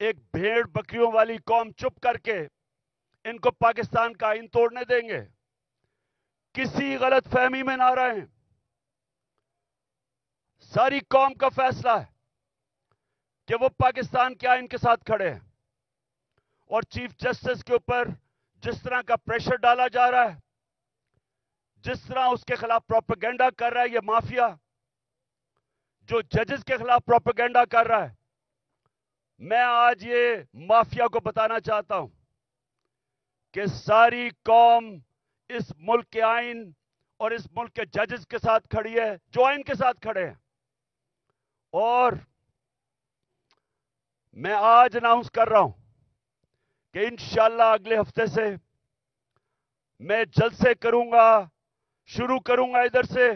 ایک بھیڑ بکریوں والی قوم چپ کر کے ان کو پاکستان کا آئین توڑنے دیں گے؟ کسی غلط فہمی میں نہ رہیں. ساری قوم کا فیصلہ ہے کہ وہ پاکستان کے آئین کے ساتھ کھڑے ہیں. اور چیف جسٹس کے اوپر جس طرح کا پریشر ڈالا جا رہا ہے، جس طرح اس کے خلاف پروپیگنڈا کر رہا ہے یہ مافیا، جو ججز کے خلاف پروپیگنڈا کر رہا ہے، میں آج یہ مافیا کو بتانا چاہتا ہوں کہ ساری قوم اس ملک کے آئین اور اس ملک کے ججز کے ساتھ کھڑی ہے جو آئین کے ساتھ کھڑے ہیں. اور میں آج اناؤنس کر رہا ہوں کہ انشاءاللہ اگلے ہفتے سے میں جلسے کروں گا، شروع کروں گا ادھر سے،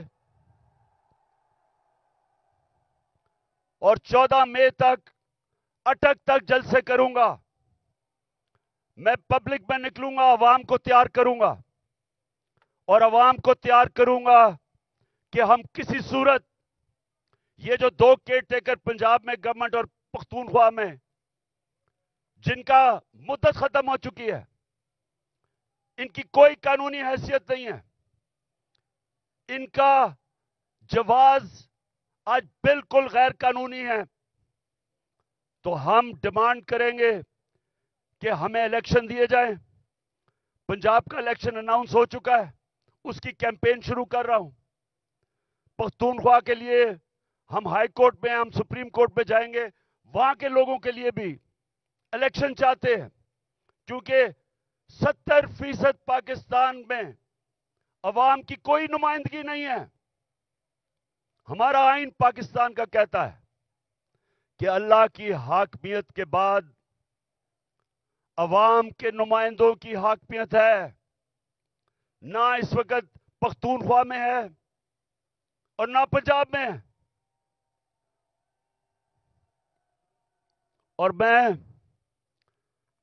اور 14 مئی تک اٹک تک جلسے کروں گا. میں پبلک میں نکلوں گا، عوام کو تیار کروں گا، اور عوام کو تیار کروں گا کہ ہم کسی صورت یہ جو 2 کیئر ٹیکر پنجاب میں گورنمنٹ اور پختونخوا میں جن کا مدت ختم ہو چکی ہے، ان کی کوئی قانونی حیثیت نہیں ہے، ان کا جواز آج بالکل غیر قانونی ہے، تو ہم ڈیمانڈ کریں گے کہ ہمیں الیکشن دیے جائیں. پنجاب کا الیکشن اناؤنس ہو چکا ہے، اس کی کیمپین شروع کر رہا ہوں. پختونخوا کے لیے ہم ہائی کورٹ میں، ہم سپریم کورٹ میں جائیں گے. وہاں کے لوگوں کے لیے بھی الیکشن چاہتے ہیں، کیونکہ 70% پاکستان میں عوام کی کوئی نمائندگی نہیں ہے. ہمارا آئین پاکستان کا کہتا ہے کہ اللہ کی حاکمیت کے بعد عوام کے نمائندوں کی حاکمیت ہے. نہ اس وقت پختونخوا میں ہے اور نہ پنجاب میں ہے. اور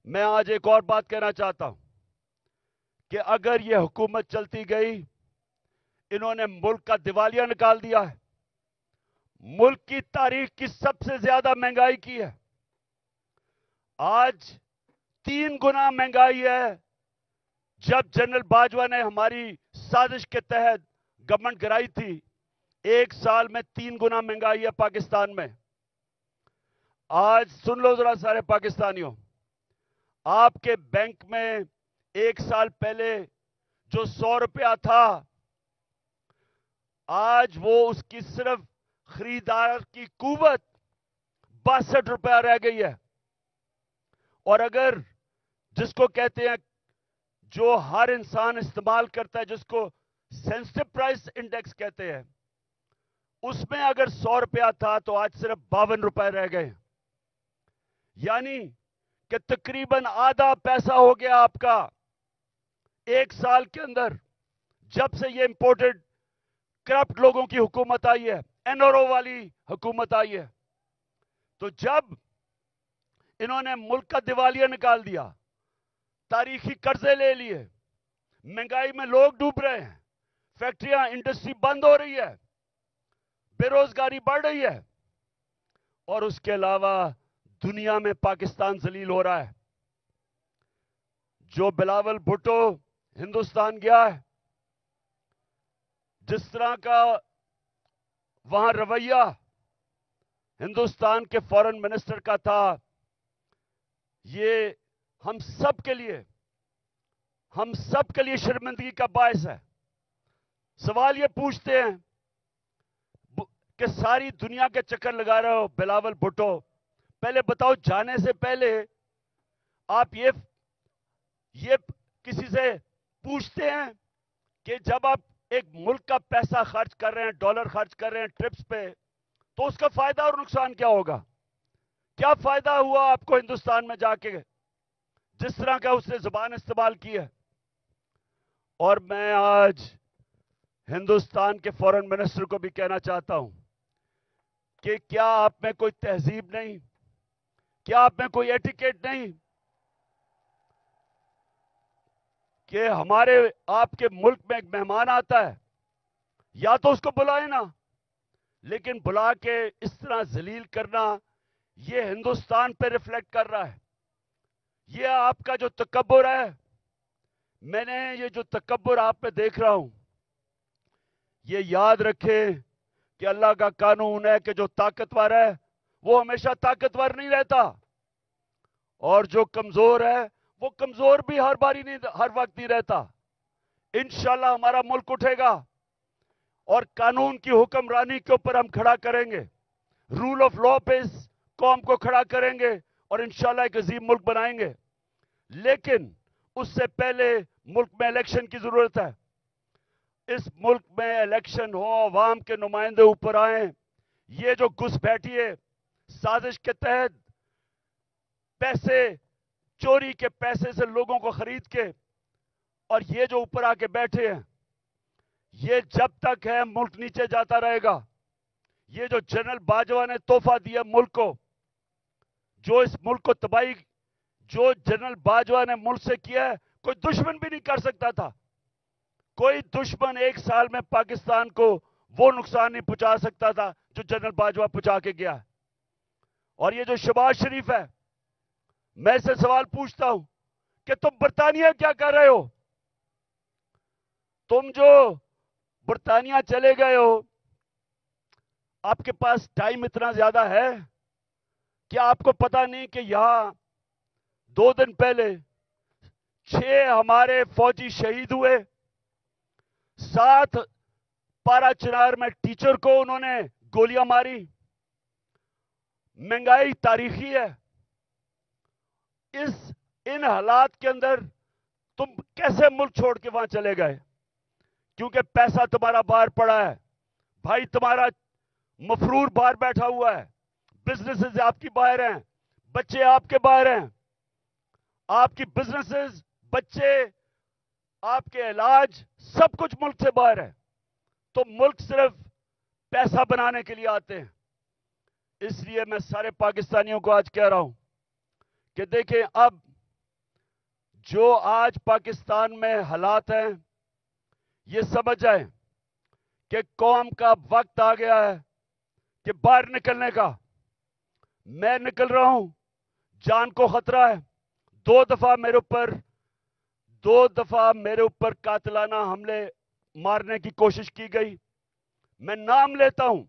میں آج ایک اور بات کہنا چاہتا ہوں کہ اگر یہ حکومت چلتی گئی، انہوں نے ملک کا دیوالیہ نکال دیا ہے، ملک کی تاریخ کی سب سے زیادہ مہنگائی کی ہے. آج 3 گنا مہنگائی ہے. جب جنرل باجوہ نے ہماری سازش کے تحت گورنمنٹ گرائی تھی، 1 سال میں 3 گنا مہنگائی ہے پاکستان میں. آج سن لو ذرا سارے پاکستانیوں، آپ کے بینک میں 1 سال پہلے جو 100 روپیہ تھا، آج وہ اس کی صرف خریدار کی قوت 62 روپیہ رہ گئی ہے. اور اگر جس کو کہتے ہیں جو ہر انسان استعمال کرتا ہے، جس کو سینسٹو پرائس انڈیکس کہتے ہیں، اس میں اگر 100 روپیہ تھا تو آج صرف 52 روپے رہ گئے. یعنی کہ تقریباً آدھا پیسہ ہو گیا آپ کا 1 سال کے اندر، جب سے یہ امپورٹڈ کرپٹ لوگوں کی حکومت آئی ہے، این آر او والی حکومت آئی ہے. تو جب انہوں نے ملک کا دیوالیہ نکال دیا، تاریخی قرضے لے لیے، مہنگائی میں لوگ ڈوب رہے ہیں، فیکٹریاں، انڈسٹری بند ہو رہی ہے، بے روزگاری بڑھ رہی ہے، اور اس کے علاوہ دنیا میں پاکستان ذلیل ہو رہا ہے. جو بلاول بھٹو ہندوستان گیا ہے، جس طرح کا وہاں رویہ ہندوستان کے فارن منسٹر کا تھا، یہ ہم سب کے لیے شرمندگی کا باعث ہے. سوال یہ پوچھتے ہیں کہ ساری دنیا کے چکر لگا رہے ہو بلاول بھٹو، پہلے بتاؤ جانے سے پہلے آپ یہ کسی سے پوچھتے ہیں کہ جب آپ ایک ملک کا پیسہ خرچ کر رہے ہیں، ڈالر خرچ کر رہے ہیں ٹرپس پہ، تو اس کا فائدہ اور نقصان کیا ہوگا؟ کیا فائدہ ہوا آپ کو ہندوستان میں جا کے جس طرح کا اس نے زبان استعمال کی ہے؟ اور میں آج ہندوستان کے فارن منسٹر کو بھی کہنا چاہتا ہوں کہ کیا آپ میں کوئی تہذیب نہیں؟ کیا آپ میں کوئی ایٹیکیٹ نہیں کہ ہمارے آپ کے ملک میں ایک مہمان آتا ہے، یا تو اس کو بلائیں نا، لیکن بلا کے اس طرح ذلیل کرنا یہ ہندوستان پہ ریفلیکٹ کر رہا ہے. یہ آپ کا جو تکبر ہے، میں نے یہ جو تکبر آپ پہ دیکھ رہا ہوں، یہ یاد رکھیں کہ اللہ کا قانون ہے کہ جو طاقتور ہے وہ ہمیشہ طاقتور نہیں رہتا، اور جو کمزور ہے وہ کمزور بھی ہر وقت نہیں رہتا. انشاءاللہ ہمارا ملک اٹھے گا اور قانون کی حکمرانی کے اوپر ہم کھڑا کریں گے، رول آف لا پہ اس قوم کو کھڑا کریں گے اور انشاءاللہ ایک عظیم ملک بنائیں گے. لیکن اس سے پہلے ملک میں الیکشن کی ضرورت ہے. اس ملک میں الیکشن ہو، عوام کے نمائندے اوپر آئیں. یہ جو گھس بیٹھی ہے سازش کے تحت، پیسے چوری کے پیسے سے لوگوں کو خرید کے، اور یہ جو اوپر آ کے بیٹھے ہیں، یہ جب تک ہے ملک نیچے جاتا رہے گا. یہ جو جنرل باجوہ نے تحفہ دیا ملک کو، جو اس ملک کو تباہی، جو جنرل باجوہ نے ملک سے کیا ہے، کوئی دشمن بھی نہیں کر سکتا تھا. کوئی دشمن ایک سال میں پاکستان کو وہ نقصان نہیں پہنچا سکتا تھا جو جنرل باجوہ پہنچا کے گیا. اور یہ جو شہباز شریف ہے، میں سے سوال پوچھتا ہوں کہ تم برطانیہ کیا کر رہے ہو؟ تم جو برطانیہ چلے گئے ہو، آپ کے پاس ٹائم اتنا زیادہ ہے؟ کیا آپ کو پتا نہیں کہ یہاں 2 دن پہلے 6 ہمارے فوجی شہید ہوئے؟ 7 پارا چنار میں ٹیچر کو انہوں نے گولیاں ماری. مہنگائی تاریخی ہے. ان حالات کے اندر تم کیسے ملک چھوڑ کے وہاں چلے گئے؟ کیونکہ پیسہ تمہارا باہر پڑا ہے، بھائی تمہارا مفرور باہر بیٹھا ہوا ہے، بزنسز آپ کی باہر ہیں، بچے آپ کے باہر ہیں. آپ کی بزنسز، بچے، آپ کے علاج، سب کچھ ملک سے باہر ہے. تو ملک صرف پیسہ بنانے کے لیے آتے ہیں. اس لیے میں سارے پاکستانیوں کو آج کہہ رہا ہوں کہ دیکھیں، اب جو آج پاکستان میں حالات ہیں، یہ سمجھ جائیں کہ قوم کا وقت آ گیا ہے کہ باہر نکلنے کا. میں نکل رہا ہوں، جان کو خطرہ ہے. 2 دفعہ میرے اوپر قاتلانہ حملے مارنے کی کوشش کی گئی. میں نام لیتا ہوں،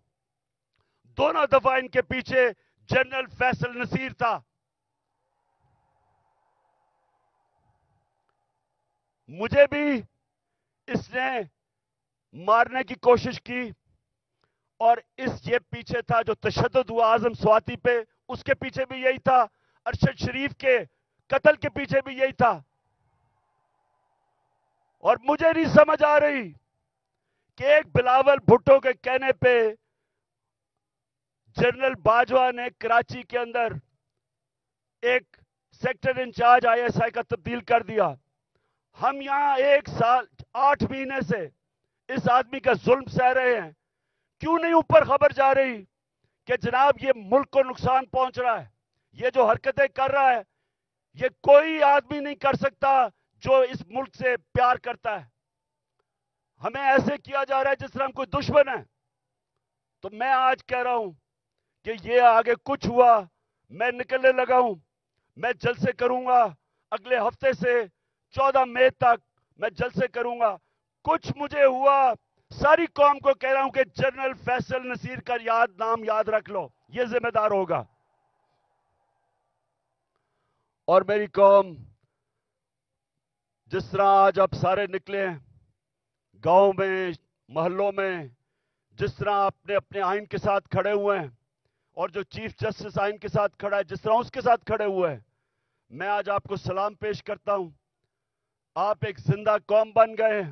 دونوں دفعہ ان کے پیچھے جنرل فیصل نصیر تھا. مجھے بھی اس نے مارنے کی کوشش کی، اور یہ پیچھے تھا جو تشدد ہوا اعظم سواتی پہ، اس کے پیچھے بھی یہی تھا. ارشد شریف کے قتل کے پیچھے بھی یہی تھا. اور مجھے نہیں سمجھ آ رہی کہ ایک بلاول بھٹو کے کہنے پہ جنرل باجوہ نے کراچی کے اندر ایک سیکٹر انچارج ISI کا تبدیل کر دیا. ہم یہاں 1 سال 8 مہینے سے اس آدمی کا ظلم سہ رہے ہیں. کیوں نہیں اوپر خبر جا رہی کہ جناب یہ ملک کو نقصان پہنچ رہا ہے؟ یہ جو حرکتیں کر رہا ہے، یہ کوئی آدمی نہیں کر سکتا جو اس ملک سے پیار کرتا ہے. ہمیں ایسے کیا جا رہا ہے جس طرح ہم کوئی دشمن ہے. تو میں آج کہہ رہا ہوں کہ یہ آگے کچھ ہوا، میں نکلنے لگا ہوں. میں جلسے کروں گا اگلے ہفتے سے 14 مئی تک، میں جلسے کروں گا. کچھ مجھے ہوا، ساری قوم کو کہہ رہا ہوں کہ جنرل فیصل نصیر کا نام یاد رکھ لو، یہ ذمہ دار ہوگا. اور میری قوم، جس طرح آج آپ سارے نکلے ہیں گاؤں میں، محلوں میں، جس طرح اپنے آئین کے ساتھ کھڑے ہوئے ہیں، اور جو چیف جسٹس آئین کے ساتھ کھڑا ہے جس طرح اس کے ساتھ کھڑے ہوئے ہیں، میں آج آپ کو سلام پیش کرتا ہوں. آپ ایک زندہ قوم بن گئے ہیں.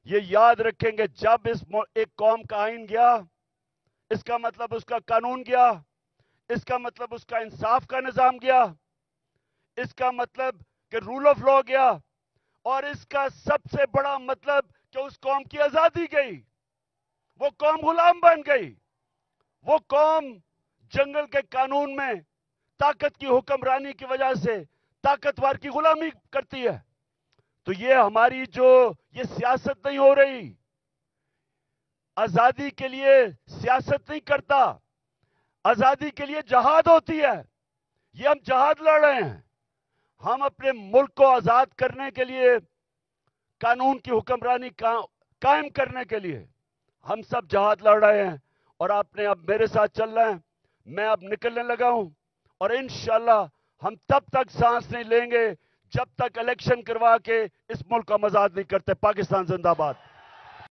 یہ یاد رکھیں گے، جب ایک قوم کا آئین گیا، اس کا مطلب اس کا قانون گیا، اس کا مطلب اس کا انصاف کا نظام گیا، اس کا مطلب کہ رول آف لا گیا، اور اس کا سب سے بڑا مطلب کہ اس قوم کی آزادی گئی. وہ قوم غلام بن گئی. وہ قوم جنگل کے قانون میں طاقت کی حکمرانی کی وجہ سے طاقتور کی غلامی کرتی ہے. تو یہ ہماری یہ سیاست نہیں ہو رہی. آزادی کے لیے سیاست نہیں کرتا. آزادی کے لیے جہاد ہوتی ہے. یہ ہم جہاد لڑ رہے ہیں. ہم اپنے ملک کو آزاد کرنے کے لیے, قانون کی حکمرانی قائم کرنے کے لیے ہم سب جہاد لڑ رہے ہیں. اور آپ نے اب میرے ساتھ چل رہے ہیں. میں اب نکلنے لگا ہوں, اور انشاءاللہ ہم تب تک سانس نہیں لیں گے جب تک الیکشن کروا کے اس ملک کو ہم آزاد نہیں کرتے. پاکستان زندہ باد.